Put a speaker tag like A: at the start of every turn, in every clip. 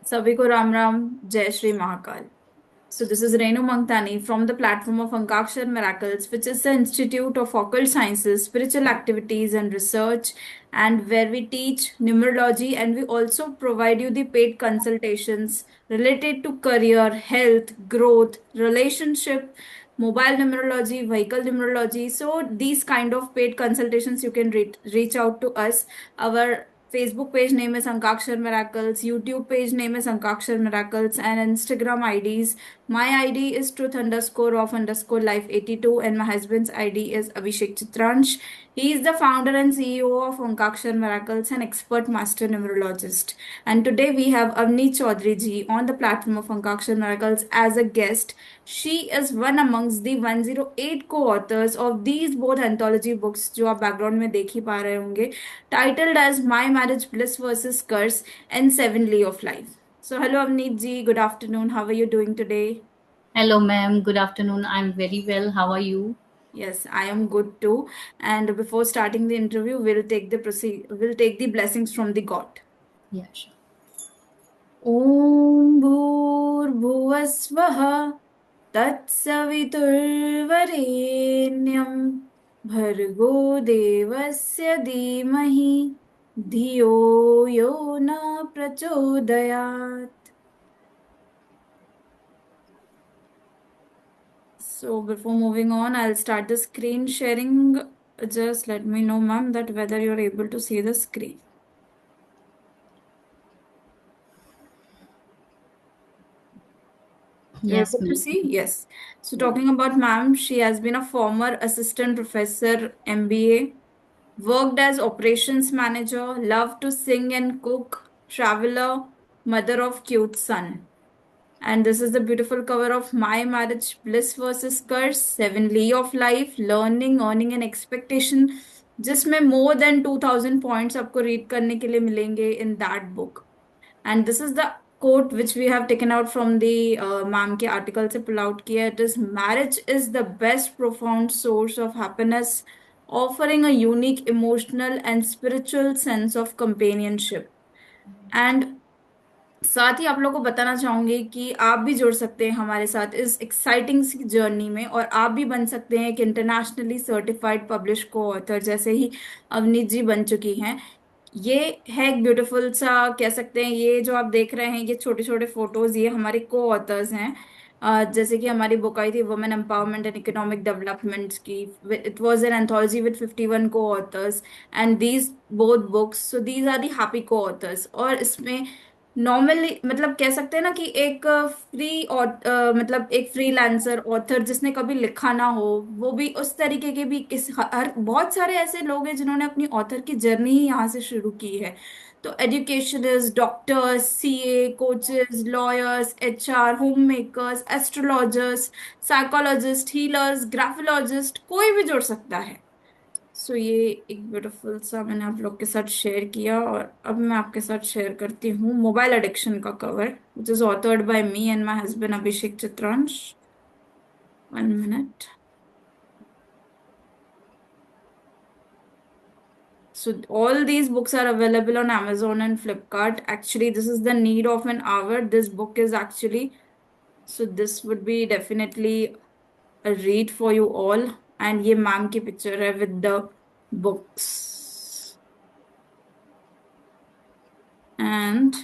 A: सभी को राम राम। जय Shri Mahakal. So this is Renu Mangtani from the platform of Ankakshar Miracles, which is the Institute of Occult Sciences, Spiritual Activities and Research, and where we teach numerology and we also provide you the paid consultations related to career, health, growth, relationship, mobile numerology, vehicle numerology. So these kind of paid consultations you can reach out to us. Our Facebook page name is Ankakshar Miracles, YouTube page name is Ankakshar Miracles, and Instagram IDs. My ID is truth underscore of underscore life 82, and my husband's ID is Abhishek Chitransh. He is the founder and CEO of Ankakshar Miracles and expert master numerologist. And today we have Avni Chaudhary ji on the platform of Ankakshar Miracles as a guest. She is one amongst the 108 co-authors of these both anthology books जो आप background में देख ही पा रहे होंगे, titled as My Marriage Bliss versus Curse and Seven Lee of Life. So hello Avneet ji, good afternoon. How are you doing today?
B: Hello, ma'am. Good afternoon. I'm very well. How are you?
A: Yes, I am good too. And before starting the interview, we'll take the blessings from the God.
B: Yeah, sure.
A: ॐ भूर्भुवस्वः तत्सवितुर्वरेण्यं भर्गो देवस्य धीमहि धियो यो न प्रचोदयात्. So before moving on, I'll start the screen sharing. Just let me know, ma'am, that whether you're able to see the screen. You're
B: Yes,
A: able to
B: ma'am.
A: see? Yes. So talking about ma'am, she has been a former assistant professor, MBA, worked as operations manager, loved to sing and cook, traveler, mother of cute son. And this is the beautiful cover of My Marriage Bliss versus Curse, Seven Lee of Life, Learning, Earning and Expectation, जिसमें more than 2000 points आपको read करने के लिए मिलेंगे in that book. And this is the quote which we have taken out from the ma'am के article से pull out किया. It is marriage is the best profound source of happiness, offering a unique emotional and spiritual sense of companionship. And साथ ही आप लोग को बताना चाहूंगी कि आप भी जुड़ सकते हैं हमारे साथ इस एक्साइटिंग सी जर्नी में, और आप भी बन सकते हैं एक इंटरनेशनली सर्टिफाइड पब्लिश को ऑथर, जैसे ही अवनीत जी बन चुकी हैं. ये है एक ब्यूटीफुल सा, कह सकते हैं, ये जो आप देख रहे हैं ये छोटे छोटे फोटोज, ये हमारे को ऑथर्स हैं. जैसे कि हमारी बुक आई थी women empowerment and economic development की. It was an anthology with 51 co-authors and these both books, so these are the happy co-authors. और इसमें नॉर्मली मतलब कह सकते हैं ना कि एक फ्री और मतलब एक फ्रीलांसर ऑथर जिसने कभी लिखा ना हो, वो भी उस तरीके के भी किस हर बहुत सारे ऐसे लोग हैं जिन्होंने अपनी ऑथर की जर्नी ही यहाँ से शुरू की है. तो educationist, doctors, CA, coaches, lawyers, HR, home makers, astrologers, psychologist, healers, graphologist, कोई भी जुड़ सकता है. सो ये एक ब्यूटीफुल सा मैंने आप लोग के साथ शेयर किया, और अब मैं आपके साथ शेयर करती हूँ मोबाइल एडिक्शन का cover, which is authored bye me and my husband Abhishek Chitransh. 1 minute. So all these books are available on Amazon and Flipkart. Actually, this is the need of an hour. This book is actually, so this would be definitely a read for you all. And ये ma'am की picture है with the books. And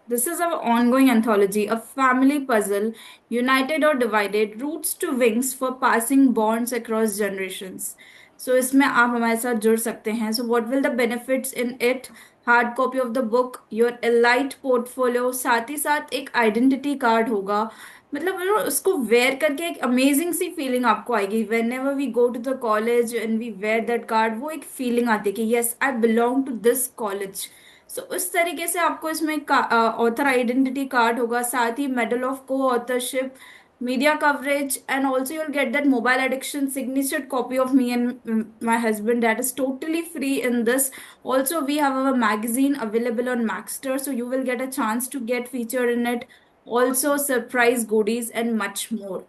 A: this is our ongoing anthology, a family puzzle, united or divided, roots to wings for passing bonds across generations. So इसमें आप हमारे साथ जुड़ सकते हैं. So what will the benefits in it? Hard copy of the book, your elite portfolio, साथ ही साथ एक आइडेंटिटी कार्ड होगा. मतलब उसको वेयर करके एक अमेजिंग सी फीलिंग आपको आएगी. Whenever we go to the college and we wear that card, वो एक फीलिंग आती है कि yes I belong to this college. So उस तरीके से आपको इसमें ऑथर आइडेंटिटी कार्ड होगा, साथ ही मेडल ऑफ को authorship, media coverage, and also you'll get that mobile addiction signature copy of me and my husband that is totally free in this. Also we have our magazine available on Maxter, so you will get a chance to get featured in it. Also surprise goodies and much more.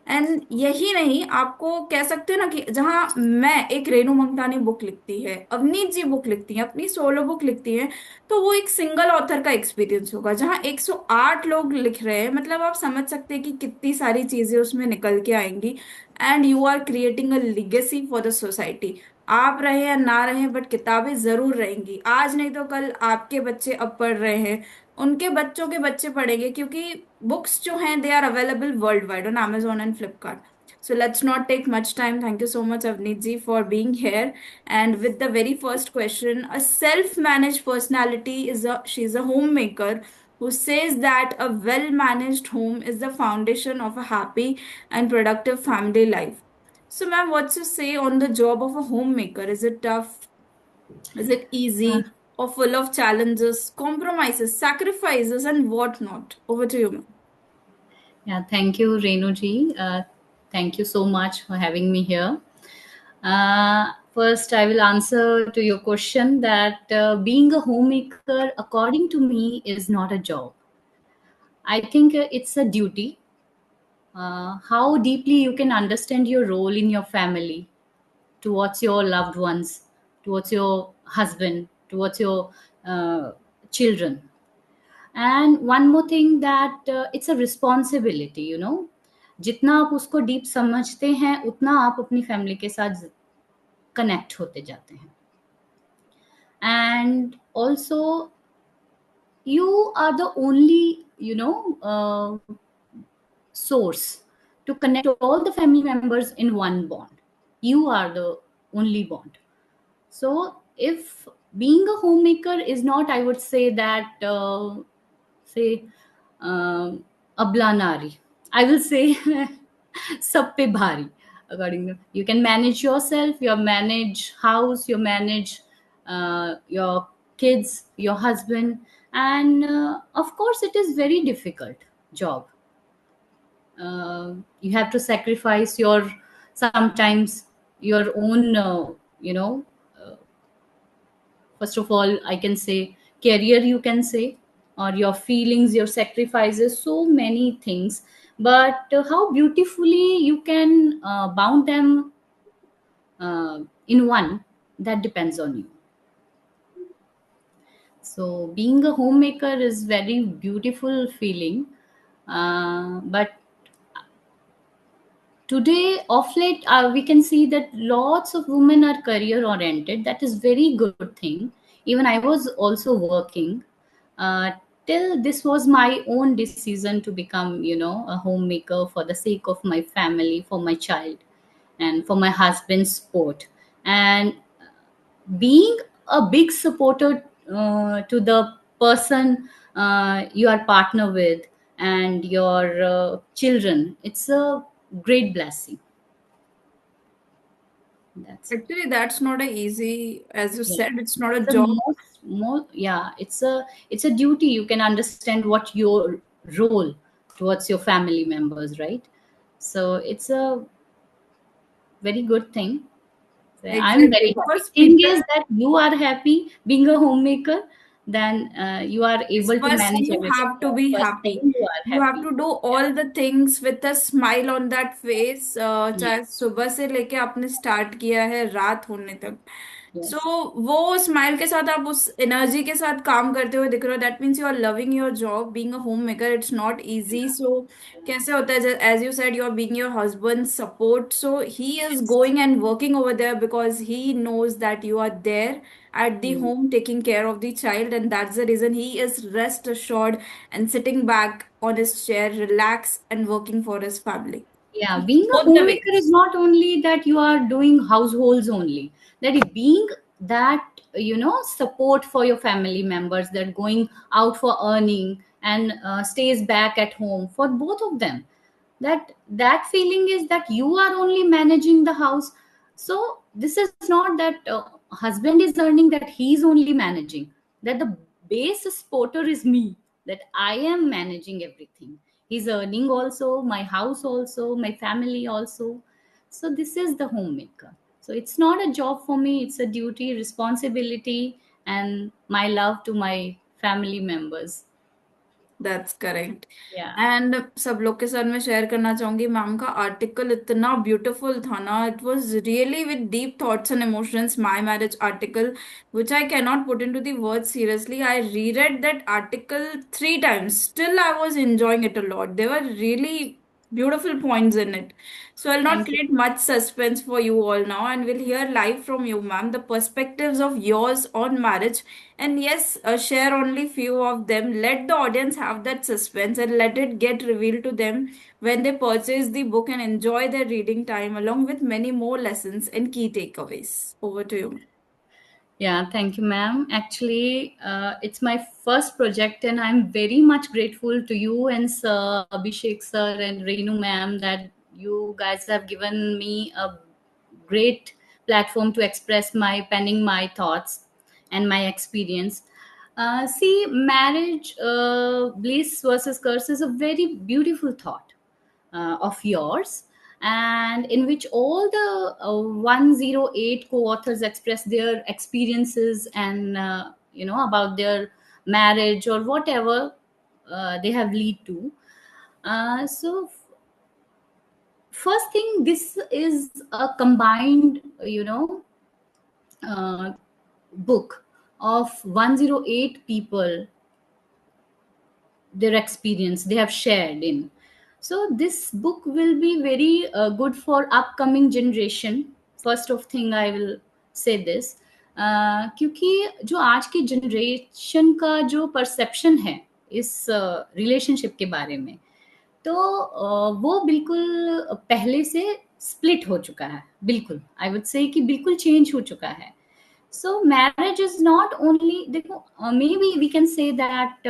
A: And यही नहीं, आपको कह सकते हो ना कि जहाँ मैं एक रेनू मंगतानी बुक लिखती है, अवनीत जी बुक लिखती है, अपनी सोलो बुक लिखती है, तो वो एक सिंगल ऑथर का एक्सपीरियंस होगा। जहाँ 108 लोग लिख रहे हैं, मतलब आप समझ सकते हैं कि कितनी सारी चीजें उसमें निकल के आएंगी। And you are creating a legacy for the society. आप रहे या ना रहे, बट किताबें जरूर रहेंगी। आज नहीं तो कल आपके बच्चे अब पढ़ रहे हैं, उनके बच्चों के बच्चे पढ़ेंगे, क्योंकि बुक्स जो हैं they are available world wide on Amazon and Flipkart. So let's not take much time. Thank you so much, Avneet ji, for being here. And with the very first question, a self-managed personality she's a homemaker who says that a well-managed home is the foundation of a happy and productive family life. So, ma'am, what's your say on the job of a homemaker? Is it tough? Is it
B: Uh,
A: easy or full of challenges, compromises, sacrifices, and whatnot? Over to you, ma'am.
B: yeah, thank you, Renu ji. Thank you so much for having me here. First, I will answer to your question that being a homemaker, according to me, is not a job. I think it's a duty. How deeply you can understand your role in your family, towards your loved ones, towards your husband, towards your children. And one more thing that it's a responsibility, जितना आप उसको deep समझते हैं उतना आप अपनी family के साथ कनेक्ट होते जाते हैं. And also you are the only source to connect all the family members in one bond. You are the only bond. So if being a homemaker is not, I would say that say abla nari, I will say sab pe bhari. According to, you can manage yourself, you manage house, you manage your kids, your husband, and of course it is very difficult job. You have to sacrifice your sometimes your own you know first of all, I can say career, you can say, or your feelings, your sacrifices, so many things. But how beautifully you can bound them in one, that depends on you. So being a homemaker is very beautiful feeling. But today of late we can see that lots of women are career oriented. That is very good thing. Even I was also working uh, till this was my own decision to become a homemaker for the sake of my family, for my child, and for my husband's support. And being a big supporter to the person you are partner with and your children, it's a great blessing. That's it.
A: Actually, that's not a easy, as you
B: Yeah,
A: said, it's not a
B: it's a
A: job.
B: most yeah, it's a duty. You can understand what your role towards your family members, right? So it's a very good thing. So I'm
A: Exactly.
B: very happy.
A: Because
B: Thing
A: people,
B: is that you are happy being a homemaker, then you are able to
A: first
B: manage
A: you
B: everything.
A: have to be
B: First
A: happy.
B: thing, you are
A: You have
B: happy.
A: to do
B: Yeah.
A: all the things with a smile on that face,
B: Yes.
A: चाहे सुबह से लेके आपने start किया है रात होने तक. सो
B: Yes.
A: वो स्माइल के साथ आप उस एनर्जी के साथ काम करते हुए दिख रहे हो, that means you are loving your job. Being a home maker, it's not easy. So कैसे होता है, as you said, you are being your husband support, so he is going and working over there because he knows that you are there at the
B: Mm.
A: home taking care of the child, and that's the reason he is rest assured and sitting back on his chair, relaxed and working for his family.
B: Yeah, being a
A: Both the
B: homemaker
A: ways.
B: is not only that you are doing households only. That is being that support for your family members that going out for earning and stays back at home for both of them. That feeling is that you are only managing the house. So this is not that husband is earning, that he is only managing. That the base supporter is me. That I am managing everything. He's earning also, my house also, my family also. So this is the homemaker. So it's not a job for me, it's a duty, responsibility, and my love to my family members.
A: That's correct.
B: Yeah.
A: And सब लोग के साथ मैं share करना चाहूंगी, ma'am का article इतना beautiful था ना, it was really with deep thoughts and emotions, my marriage article, which I cannot put into the words seriously. I reread that article 3 times. Still, I was enjoying it a lot. There were really beautiful points in it. So I'll not
B: Thank you.
A: create much suspense for you all now, and we'll hear live from you, ma'am, the perspectives of yours on marriage. And yes, share only few of them. Let the audience have that suspense and let it get revealed to them when they purchase the book and enjoy their reading time along with many more lessons and key takeaways. Over to you.
B: Yeah, thank you, ma'am. Actually, it's my first project, and I'm very much grateful to you and Sir Abhishek sir and Renu ma'am that you guys have given me a great platform to express my penning my thoughts and my experience. See, marriage, bliss versus curse is a very beautiful thought of yours, and in which all the 108 co-authors express their experiences and about their marriage or whatever they have lead to. So first thing, this is a combined uh, book of 108 people, their experience they have shared in. So this book will be very good for upcoming generation. First of thing I will say this, क्योंकि जो आज की generation का जो perception है इस relationship के बारे में, तो वो बिल्कुल पहले से स्प्लिट हो चुका है, बिल्कुल आई वुड से कि बिल्कुल चेंज हो चुका है. So marriage is not only, देखो, maybe we can say that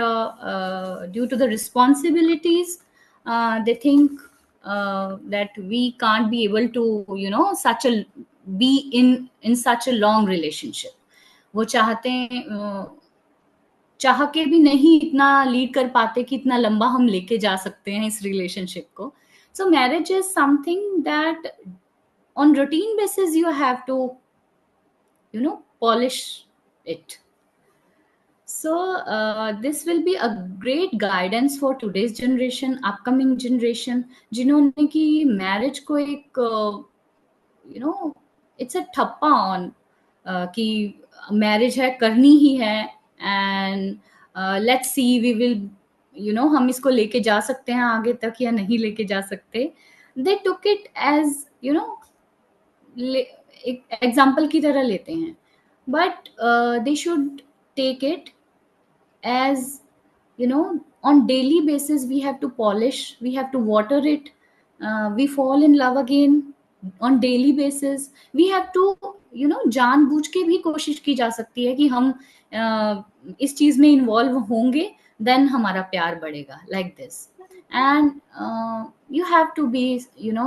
B: due to the responsibilities, they think that we can't be able to such a be in such a long relationship. वो चाहते हैं चाह के भी नहीं इतना लीड कर पाते कि इतना लंबा हम लेके जा सकते हैं इस रिलेशनशिप को. सो marriage is something that on routine basis you have to polish it. So this will be a great guidance for today's generation, upcoming generation, जिन्होंने कि marriage को एक it's a ठप्पा on कि marriage है, करनी ही है, and let's see we will हम इसको लेके जा सकते हैं आगे तक या नहीं लेके जा सकते. They took it as एक एग्जाम्पल की तरह लेते हैं, but they should take it as on daily basis we have to polish, we have to water it, we fall in love again on daily basis. We have to जानबूझ के भी कोशिश की जा सकती है कि हम इस चीज में इन्वॉल्व होंगे, देन हमारा प्यार बढ़ेगा, like this. And you have to be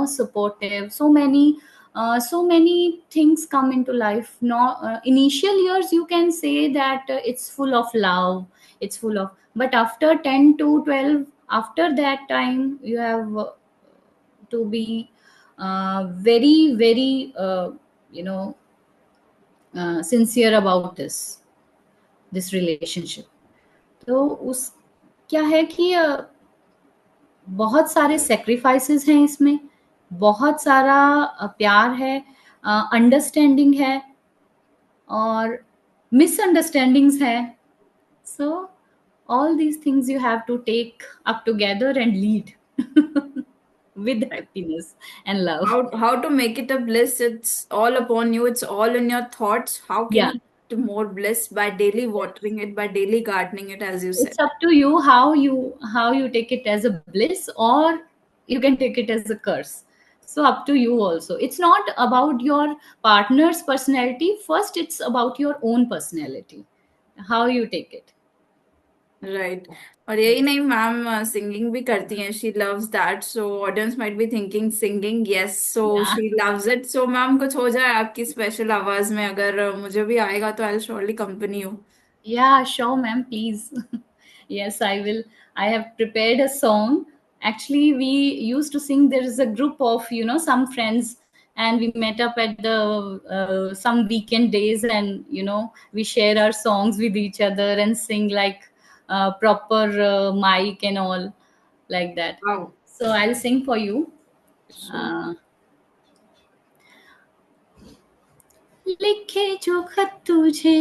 B: supportive. So many things come into life. No, initial years you can say that it's full of love, it's full of, but after 10 to 12, after that time you have to be very very sincere about this relationship. तो उस क्या है कि बहुत सारे sacrifices हैं इसमें, बहुत सारा प्यार है, अंडरस्टैंडिंग है और मिसअंडरस्टैंडिंग्स है. सो all these things you have to take up together and lead with happiness and love.
A: How to make it a bliss? It's all upon you. It's all in your thoughts. How can
B: Yeah,
A: you make it more bliss? By daily watering it, by daily gardening it, as you said.
B: it's up to you how you take it as a bliss, or you can take it as a curse. So up to you also. It's not about your partner's personality first, it's about your own personality, how you take it.
A: Right. और यही नहीं, ma'am singing भी करती हैं. She loves that. So audience might be thinking singing, yes, so
B: Yeah.
A: She loves it. So ma'am कुछ हो जाए आपकी स्पेशल आवाज में, अगर मुझे भी आएगा तो I will surely company you.
B: Yeah, sure, ma'am, please. Yes, I will. I have prepared a song. Actually, we used to sing. There is a group of, some friends, and we met up at the some weekend days, and we share our songs with each other and sing like proper mic and all, like that.
A: Wow.
B: So I'll sing for you.
A: Sure.
B: uh, लिखे जो खत तुझे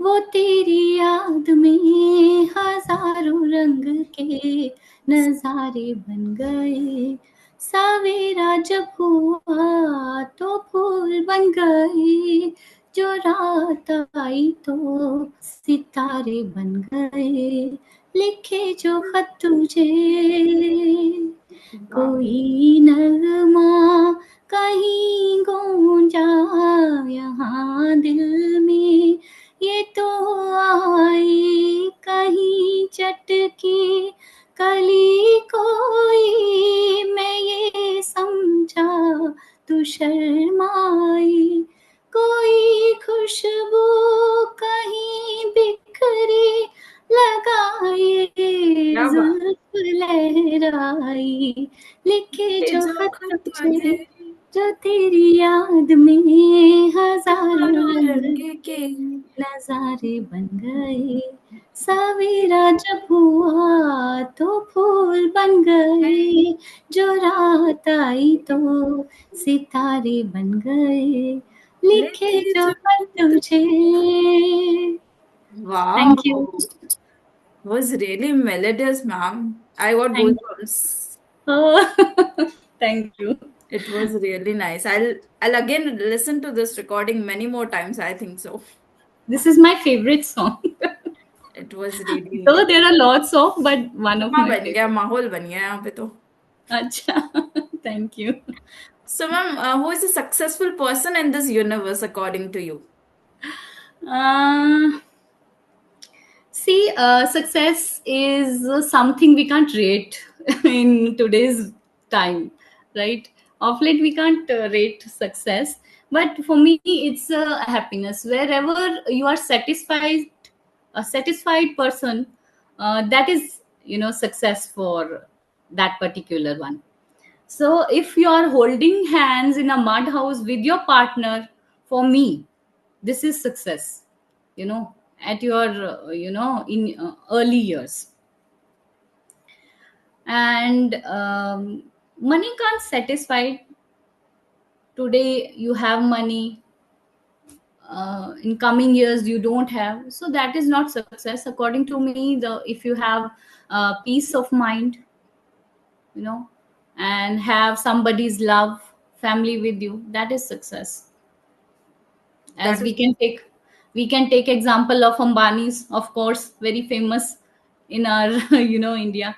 B: वो तेरी याद में हजारों रंग के नजारे बन गए। सवेरा जब हुआ तो फूल बन गए, जो रात आई तो सितारे बन गए। लिखे जो खत तुझे
A: Wow.
B: कोई नगमा कहीं गूंजा यहाँ दिल में, ये तो आई कहीं चटकी कली कोई, मैं ये समझा तू शर्माई। कोई खुशबू कहीं बिखरी लगाए,
A: क्या बात
B: जुल्फ लहराई। लिखे
A: है,
B: जो
A: जो
B: खत
A: खत
B: तुझे
A: तुझे
B: जो तेरी याद में हजारों
A: हजारों
B: रंग
A: रंग के।
B: के नजारे बन गए। सवेरा जब हुआ तो फूल बन गए, जो रात आई तो सितारे बन गए। लिखे
A: लिखे
B: जो
A: जो
B: खत
A: खत।
B: तुझे।
A: Wow.
B: Thank you.
A: Was really melodious, ma'am. I got
B: thank
A: goosebumps.
B: You. Thank you.
A: It was really nice. I'll again listen to this recording many more times, I think so.
B: This is my favorite song.
A: It was really
B: Though
A: nice.
B: there are lots of, but one of
A: हाँ
B: my
A: बन गया,
B: favorite.
A: माहौल बन गया यहाँ पे तो.
B: अच्छा। Thank you.
A: So, ma'am, who is a successful person in this universe according to you?
B: Uh, See, success is something we can't rate in today's time, right? Of late, we can't rate success, but for me, it's happiness. Wherever you are satisfied, a satisfied person, that is, success for that particular one. So, if you are holding hands in a mud house with your partner, for me, this is success, at your, in early years. And money can't satisfy. Today, you have money. In coming years, you don't have. So, that is not success. According to me, if you have peace of mind, you know and have somebody's love, family with you, that is success. As
A: That is
B: we can take example of Ambani's, of course, very famous in our India.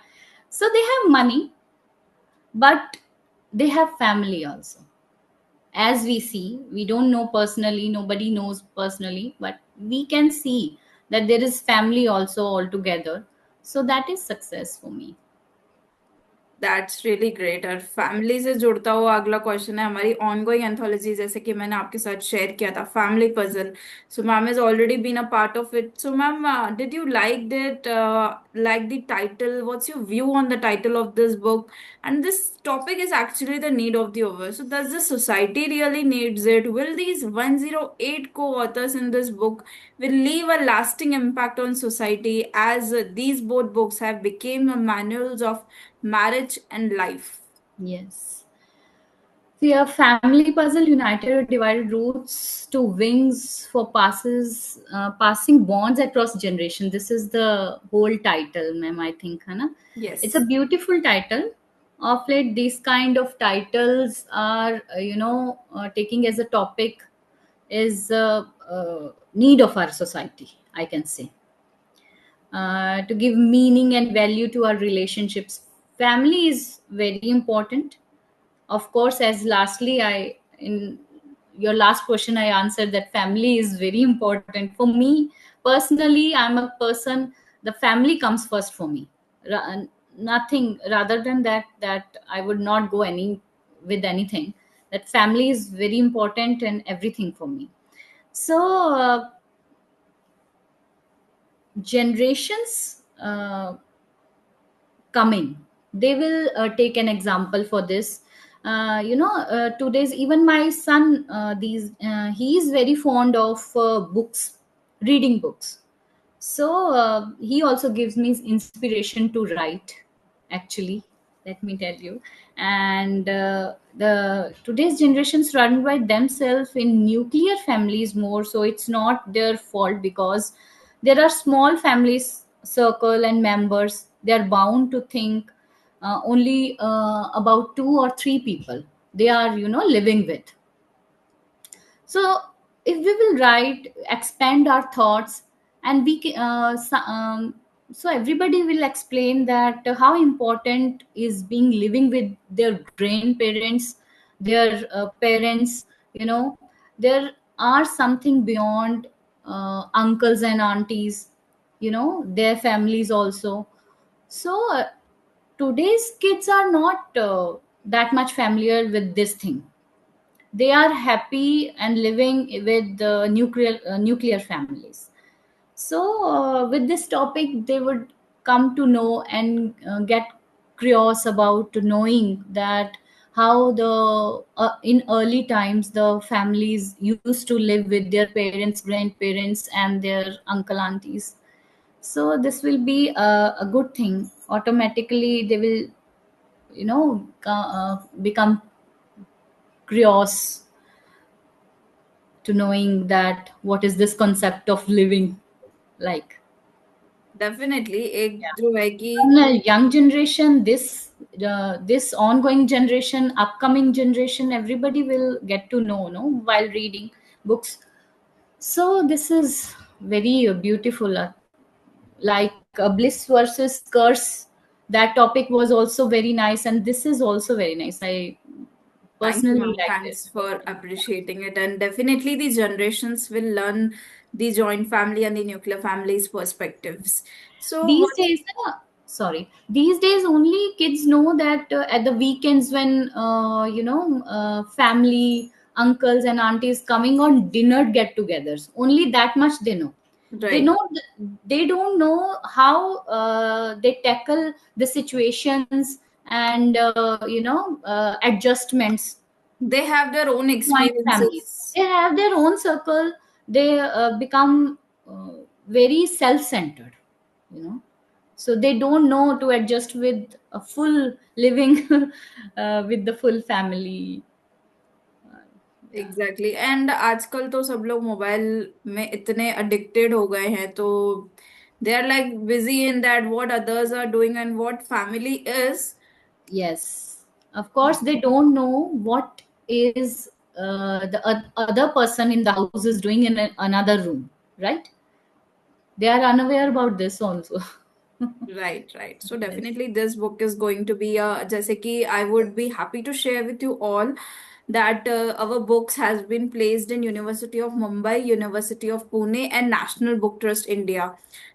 B: So they have money, but they have family also. As we see, we don't know personally, nobody knows personally, but we can see that there is family also all together. So that is success for me.
A: That's really great. और family से जुड़ता हुआ अगला question है हमारी ongoing anthology, जैसे कि मैंने आपके साथ शेयर किया था, family puzzle. So ma'am is already been a part of it. So ma'am, did you like that, like the title? What's your view on the title of this book? And this topic is actually the need of the hour. So does the society really needs it? Will these 108 co-authors in this book will leave a lasting impact on society, as these both books have become manuals of marriage and life?
B: Yes. See, a family puzzle united or divided roots to wings for passing bonds across generation. This is the whole title, ma'am. I think, Hannah. It's a
A: Yes,
B: beautiful title. Of late, these kind of titles are, taking as a topic is need of our society, I can say, to give meaning and value to our relationships. Family is very important. Of course, as lastly, I in your last question, I answered that family is very important for me personally. I'm a person, the family comes first for me. Nothing rather than that I would not go any with anything. That family is very important and everything for me. So generations coming, they will take an example for this. Today's, even my son, these he is very fond of books, reading books. So he also gives me inspiration to write, actually, let me tell you. And the today's generations run by themselves in nuclear families more, so it's not their fault, because there are small families circle and members, they are bound to think only about two or three people they are, living with. So if we will write, expand our thoughts, and so everybody will explain that how important is being living with their grandparents, their parents, there are something beyond uncles and aunties, their families also. So today's kids are not that much familiar with this thing. They are happy and living with the nuclear families. So with this topic they would come to know and get curious about knowing that how the in early times the families used to live with their parents, grandparents, and their uncle aunties. So this will be a good thing. Automatically they will, become curious to knowing that what is this concept of living like.
A: Definitely एक जो है कि
B: And young generation, this ongoing generation, upcoming generation, everybody will get to know, no, while reading books. So this is very beautiful. Like bliss versus curse, that topic was also very nice, and this is also very nice. I
A: thank you,
B: personally
A: ma'am.
B: like
A: Thanks
B: this.
A: for appreciating it. And definitely, the generations will learn the joint family and the nuclear family's perspectives. So,
B: These
A: what?
B: days, sorry, these days only kids know that at the weekends when family, uncles and aunties coming on dinner get-togethers, only that much they know. They
A: Right.
B: know they don't know how they tackle the situations and adjustments.
A: They have their own
B: Joint families,
A: experiences.
B: they have their own circle. They become very self-centered, you know so they don't know to adjust with a full living with the full family. Yeah.
A: Exactly and आजकल तो सब लोग mobile में इतने addicted हो गए हैं, तो they are like busy in that what others are doing and what family is.
B: Yes, of course they don't know what is the other person in the house is doing in another room, right? They are unaware about this also.
A: Right right so
B: Yes.
A: Definitely this book is going to be जैसे कि I would be happy to share with you all that our books has been placed in University of Mumbai, University of Pune and National Book Trust India.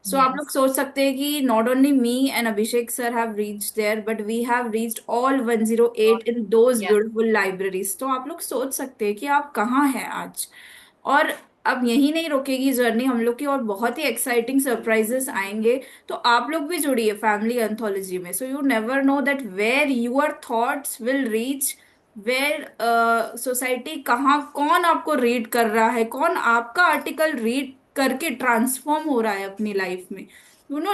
A: So आप लोग
B: Yes.
A: सोच सकते हैं कि not only me and Abhishek sir have reached there, but we have reached all 108 in those
B: Yeah.
A: beautiful libraries. तो आप लोग सोच सकते हैं कि आप कहाँ हैं आज. और अब यही नहीं रोकेगी जर्नी हम लोग की, और बहुत ही एक्साइटिंग सरप्राइजेस आएंगे. तो आप लोग भी जुड़िए फैमिली एंथोलॉजी में. So you never know that where your thoughts will reach, where society कहाँ कौन आपको रीड कर रहा है, कौन आपका आर्टिकल रीड करके ट्रांसफॉर्म हो रहा है अपनी लाइफ में.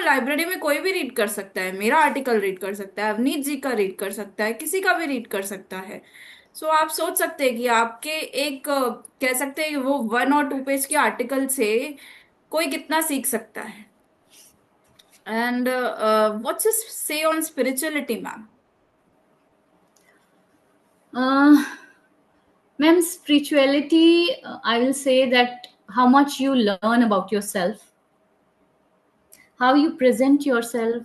A: लाइब्रेरी में कोई भी रीड कर सकता है, मेरा आर्टिकल रीड कर सकता है, अवनीत जी का रीड कर सकता है, किसी का भी रीड कर सकता है. सो आप सोच सकते हैं कि आपके एक कह सकते हैं कि वो 1 और 2 पेज के आर्टिकल से कोई कितना सीख सकता है. एंड व्हाट्स योर से on spirituality, ma'am?
B: uh, Ma'am, spirituality, I will say that how much you learn about yourself, how you present yourself,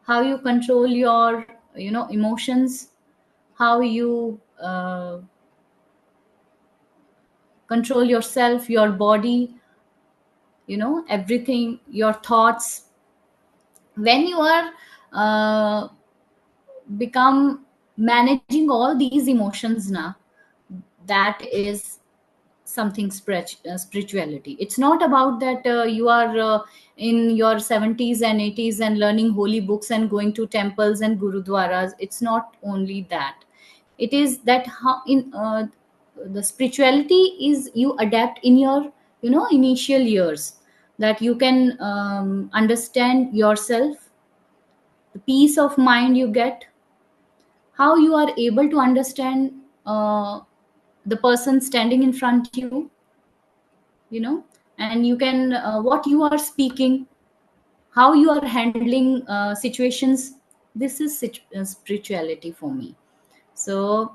B: how you control your, emotions, how you control yourself, your body, everything, your thoughts. When you are uh, become managing all these emotions now, that is something spirituality. It's not about that you are in your 70s and 80s and learning holy books and going to temples and gurudwaras. It's not only that. It is that how in the spirituality is you adapt in your initial years. that you can understand yourself, the peace of mind you get, how you are able to understand the person standing in front you, you know, and you can what you are speaking, how you are handling situations. This is spirituality for me. So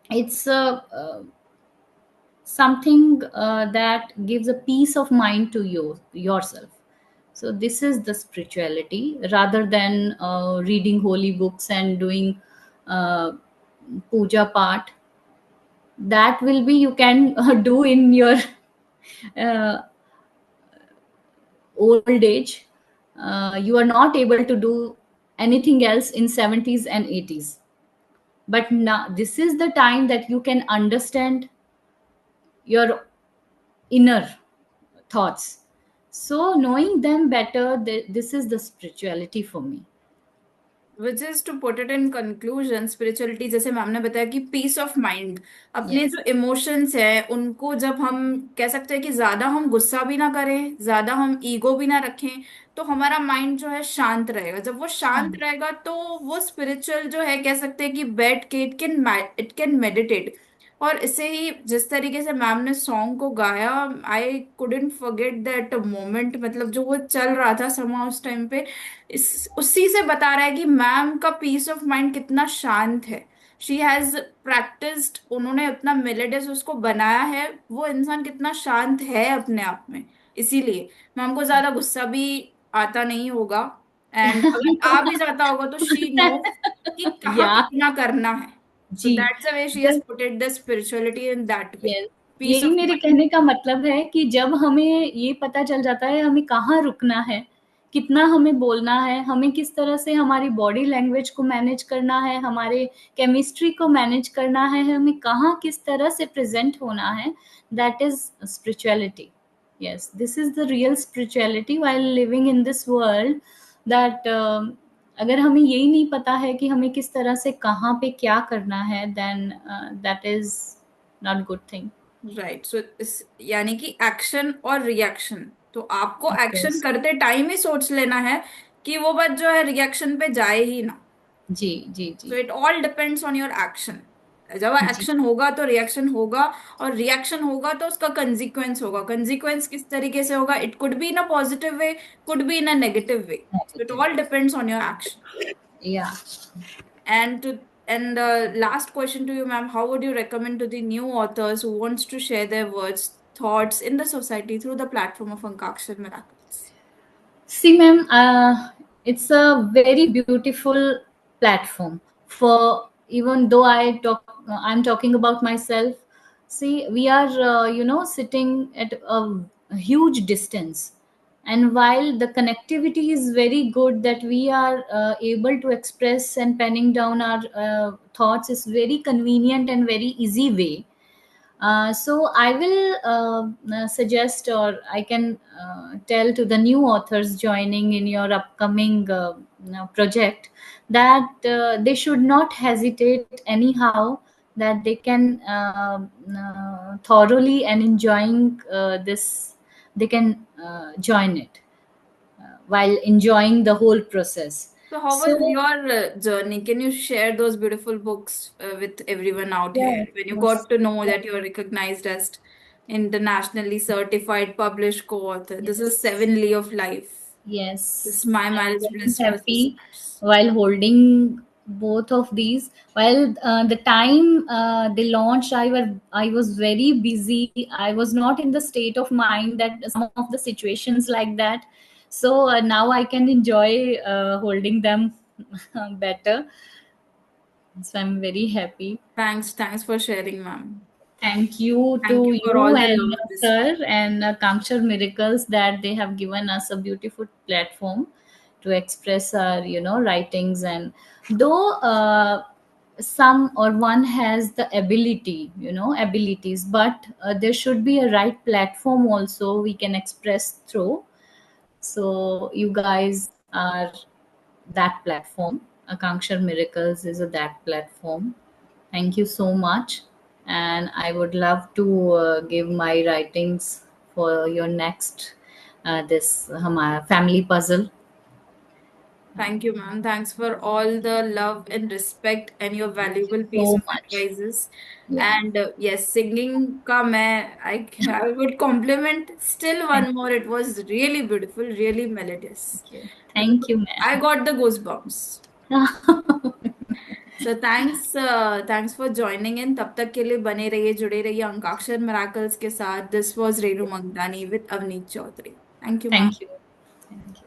B: it's something that gives a peace of mind to yourself. So this is the spirituality, rather than reading holy books and doing uh, puja part. That will be, you can do in your uh, old age. You are not able to do anything else in 70s and 80s, but now this is the time that you can understand your inner thoughts. So knowing them better, this is the spirituality for me.
A: Which is to put it in conclusion, spirituality जैसे ma'am ने बताया कि peace of mind, अपने
B: Yes.
A: जो emotions है उनको जब हम कह सकते हैं कि ज्यादा हम गुस्सा भी ना करें, ज्यादा हम ईगो भी ना रखें, तो हमारा माइंड जो है शांत रहेगा। जब वो शांत
B: हाँ.
A: रहेगा तो वो स्पिरिचुअल जो है कह सकते हैं कि बैठ के इट कैन मेडिटेट। और इसे ही जिस तरीके से मैम ने सॉन्ग को गाया, I couldn't forget that moment, मतलब जो वो चल रहा था समा उस टाइम पे, इस उसी से बता रहा है कि मैम का पीस ऑफ माइंड कितना शांत है। शी हैज प्रैक्टिस्ड, उन्होंने अपना मेलेडियस उसको बनाया है, वो इंसान कितना शांत है अपने आप में। इसीलिए मैम को ज्यादा गुस्सा भी आता नहीं होगा, एंड अगर आ भी जाता होगा तो शी नोस कि कहाँ
B: या.
A: कितना करना है। सो
B: जी.
A: That's the way she has put it, the spirituality in that way,
B: yes.
A: Peace
B: यही
A: ऑफ
B: मेरे
A: माइंड।
B: कहने का मतलब है कि जब हमें ये पता चल जाता है हमें कहाँ रुकना है, कितना हमें बोलना है, हमें किस तरह से हमारी बॉडी लैंग्वेज को मैनेज करना है, हमारे केमिस्ट्री को मैनेज करना है, हमें कहाँ किस तरह से प्रेजेंट होना है, that is spirituality. Yes, this is the real spirituality while living in this world. That अगर हमें यही नहीं पता है कि हमें किस तरह से कहाँ पे क्या करना है, then that is not good thing.
A: Right, so इस यानी कि एक्शन और रिएक्शन, तो आपको एक्शन
B: यस.
A: करते टाइम ही सोच लेना है कि वो बात जो है रिएक्शन पे जाए ही ना।
B: जी, जी,
A: सो
B: जी,
A: it all depends on your action. जब
B: जी.
A: एक्शन होगा तो रिएक्शन होगा, और रिएक्शन होगा तो उसका कंसिक्वेंस होगा। कंसिक्वेंस किस तरीके से होगा, it could be in a positive way, could be in a negative way. It
B: Negative.
A: All depends on your action.
B: Yeah.
A: And the last question to you, ma'am, how would you recommend to the new authors who wants to share their words, thoughts in the society through the platform of Ankakshar Miracles?
B: See, ma'am, it's a very beautiful platform for, even though I'm talking about myself. See, we are, sitting at a huge distance. And while the connectivity is very good, that we are able to express and penning down our thoughts is very convenient and very easy way. So I will suggest, or I can tell to the new authors joining in your upcoming project, that they should not hesitate anyhow, that they can thoroughly and enjoying this, they can join it while enjoying the whole process.
A: So, how was
B: So
A: your journey? Can you share those beautiful books with everyone out
B: yeah,
A: here?
B: of
A: When you
B: course.
A: got to know that you're recognized as internationally certified published co-author, this is
B: Yes.
A: Seven Lee of Life. This
B: Yes,
A: is My
B: I'm
A: Marriage
B: very
A: Bliss to His
B: happy
A: Listeners.
B: while holding both of these. While the time they launched, I was very busy. I was not in the state of mind that some of the situations like that. So now I can enjoy holding them better. So I'm very happy.
A: Thanks for sharing, ma'am.
B: Thank you
A: Thank
B: to
A: you for
B: you
A: all the
B: and
A: love this week.
B: sir and Kamshar Miracles, that they have given us a beautiful platform to express our, writings. And though some or one has the ability, abilities, but there should be a right platform also we can express through. So you guys are that platform. Akanksha Miracles is that platform. Thank you so much. And I would love to give my writings for your next. this हमारा family puzzle.
A: Thank you, ma'am. Thanks for all the love and respect and your
B: Thank you
A: valuable piece
B: so
A: of
B: much.
A: advices.
B: Yeah.
A: And yes, singing ka I would compliment still
B: Thank
A: one more. It was really beautiful, really melodious.
B: you. Thank you,
A: I
B: ma'am.
A: got the goosebumps. So thanks for joining in. तब तक के लिए बने रहिए, जुड़े रहिए अंकाक्षर miracles के साथ. This was Renu Mangdani with Avneet Chaudhary. Thank you,
B: Thank
A: ma'am.
B: you. Thank you.